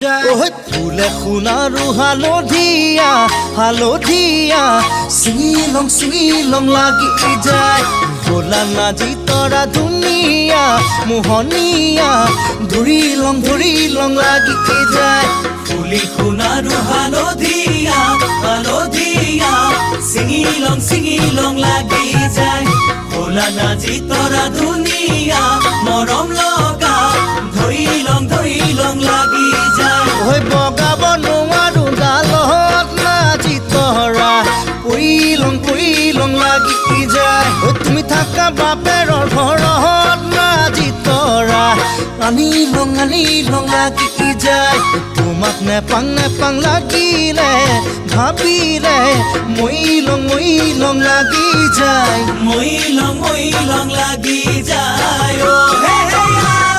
ফুলে সোণাৰু হালধীয়া হালধীয়া চিঙিলং চিঙিলং লাগি যায় ভোলা নাজি তৰা ধুনীয়া মোহনীয়া ধৰিলং লাগি যায় ফুলি সোণাৰু হালধীয়া হালধীয়া চিঙিলং লাগি যায় ভোলা নাজি তৰা ধুনীয়া মৰম লগা ধৰিলং লাগি যায় বগাব নোৱাৰো ডালত নাজি তৰা পৰিলং লাগি যায় তুমি থাকা বাপেৰৰ ঘৰত নাজি তৰা আনিলং লাগি যায় তোমাক নেপাং লাগিলে ভাবিলে মইলং লাগি যায় মইলং লাগি যায় হে